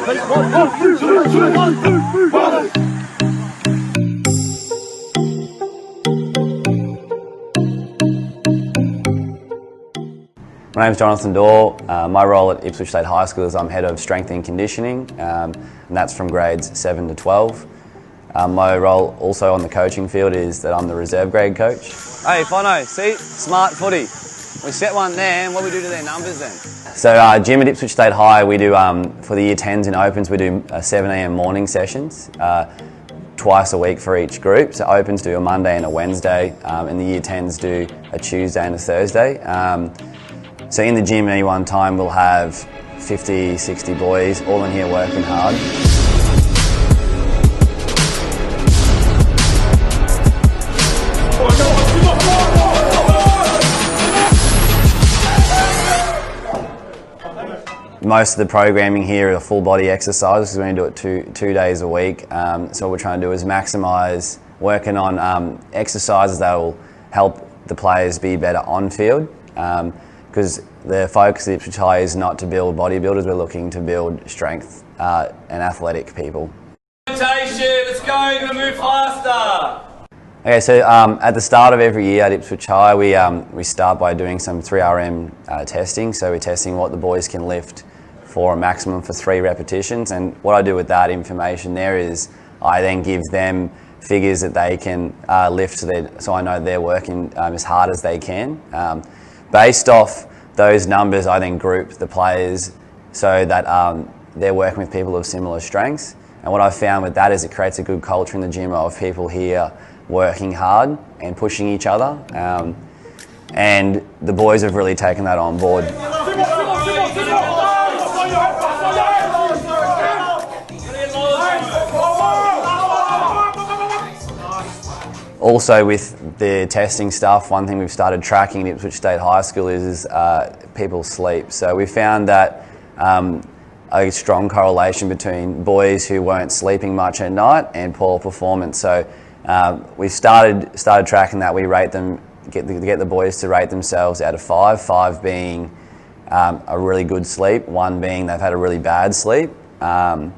My name's Jonathan Dorr. My role at Ipswich State High School is I'm head of strength and conditioning, and that's from grades 7 to 12. My role also on the coaching field is that I'm the reserve grade coach. Hey, Fono, see? Smart footy. We set one there, and what do we do to their numbers then? So gym at Ipswich State High, we do, for the year 10s and opens, we do 7 a.m. morning sessions, twice a week for each group. So opens do a Monday and a Wednesday, and the year 10s do a Tuesday and a Thursday. So in the gym any one time we'll have 50, 60 boys all in here working hard. Most of the programming here are full body exercises because we're going to do it two days a week. So what we're trying to do is maximise working on exercises that will help the players be better on field. Because the focus at Ipswich High is not to build bodybuilders, we're looking to build strength and athletic people. Let's go, you're going to move faster! Okay, so at the start of every year at Ipswich High, we start by doing some 3RM testing. So we're testing what the boys can lift for a maximum for 3 repetitions. And what I do with that information there is I then give them figures that they can lift so I know they're working as hard as they can. Based off those numbers, I then group the players so that they're working with people of similar strengths. And what I've found with that is it creates a good culture in the gym of people here working hard and pushing each other. And the boys have really taken that on board. Also with the testing stuff, one thing we've started tracking at Ipswich State High School is people's sleep. So we found that a strong correlation between boys who weren't sleeping much at night and poor performance. So we started tracking that. We rate them, get the boys to rate themselves out of 5, 5 being a really good sleep, 1 being they've had a really bad sleep. And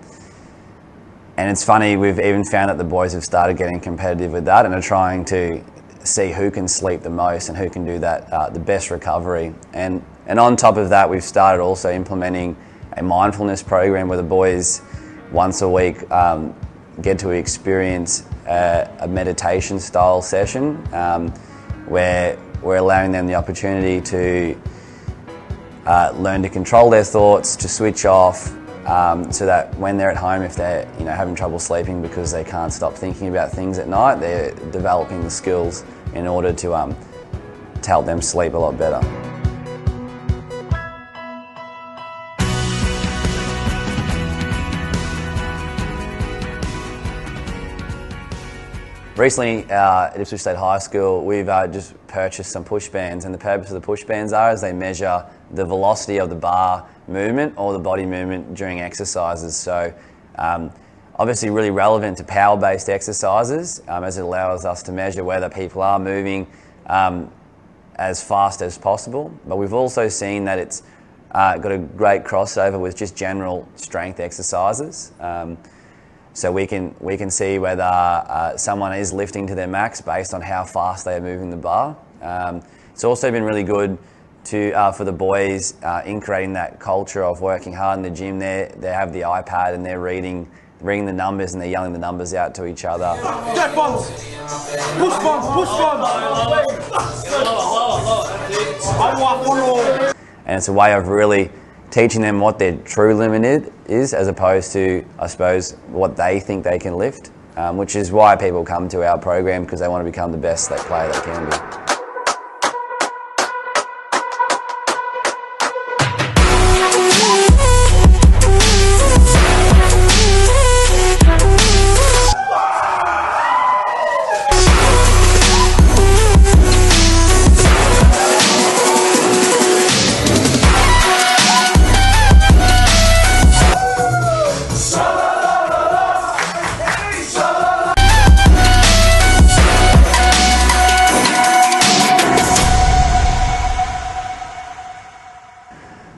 it's funny, we've even found that the boys have started getting competitive with that and are trying to see who can sleep the most and who can do that the best recovery. And on top of that, we've started also implementing a mindfulness program where the boys once a week get to experience a meditation style session where we're allowing them the opportunity to learn to control their thoughts, to switch off, so that when they're at home, if they're having trouble sleeping because they can't stop thinking about things at night, they're developing the skills in order to help them sleep a lot better. Recently at Ipswich State High School, we've just purchased some push bands, and the purpose of the push bands is they measure the velocity of the bar movement or the body movement during exercises. So obviously really relevant to power-based exercises as it allows us to measure whether people are moving as fast as possible. But we've also seen that it's got a great crossover with just general strength exercises. So we can see whether someone is lifting to their max based on how fast they are moving the bar. It's also been really good for the boys in creating that culture of working hard in the gym. They have the iPad and they're reading the numbers and they're yelling the numbers out to each other. Get buns! Push buns! Push buns! And it's a way of really teaching them what their true limit is as opposed to, I suppose, what they think they can lift, which is why people come to our program, because they want to become the best player they can be.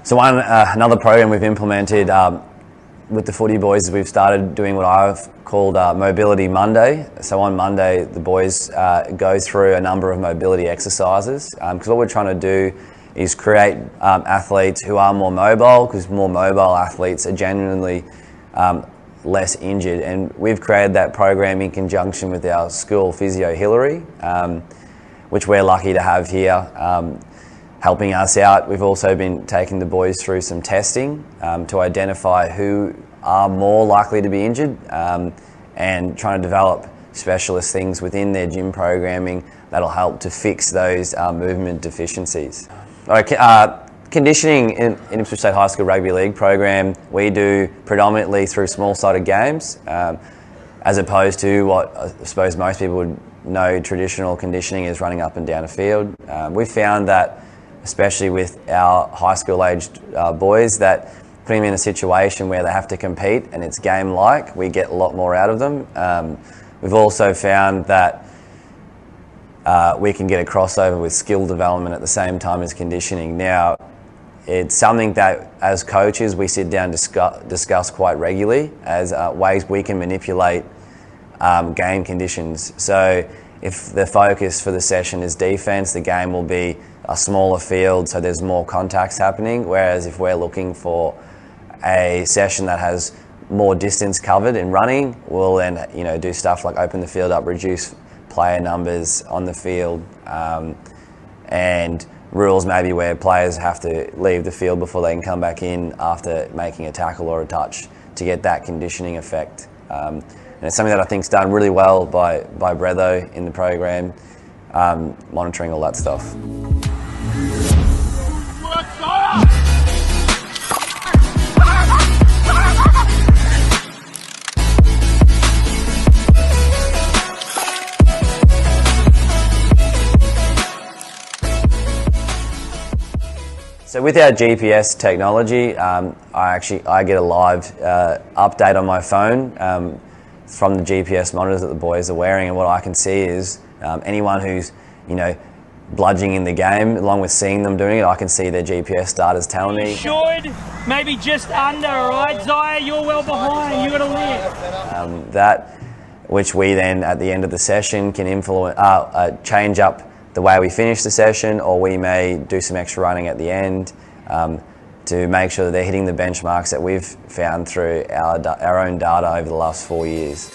So another program we've implemented with the footy boys, we've started doing what I've called Mobility Monday. So on Monday, the boys go through a number of mobility exercises, because what we're trying to do is create athletes who are more mobile, because more mobile athletes are genuinely less injured. And we've created that program in conjunction with our school physio, Hillary, which we're lucky to have here, helping us out. We've also been taking the boys through some testing to identify who are more likely to be injured, and trying to develop specialist things within their gym programming that'll help to fix those movement deficiencies. Conditioning in Ipswich State High School Rugby League program, we do predominantly through small-sided games, as opposed to what I suppose most people would know traditional conditioning is running up and down a field. We found that, especially with our high school aged boys, that putting them in a situation where they have to compete and it's game-like, we get a lot more out of them. We've also found that we can get a crossover with skill development at the same time as conditioning. Now, it's something that as coaches we sit down and discuss quite regularly as ways we can manipulate game conditions. So if the focus for the session is defence, the game will be a smaller field, so there's more contacts happening. Whereas if we're looking for a session that has more distance covered in running, we'll then do stuff like open the field up, reduce player numbers on the field, and rules maybe where players have to leave the field before they can come back in after making a tackle or a touch to get that conditioning effect. And it's something that I think is done really well by Bretho in the program, monitoring all that stuff. So with our GPS technology, I get a live update on my phone from the GPS monitors that the boys are wearing, and what I can see is anyone who's bludging in the game, along with seeing them doing it, I can see their GPS data's telling me. Should maybe just under, all right, Zaya, you're well behind, you got to live. That, which we then at the end of the session can influence, change up the way we finish the session, or we may do some extra running at the end to make sure that they're hitting the benchmarks that we've found through our own data over the last 4 years.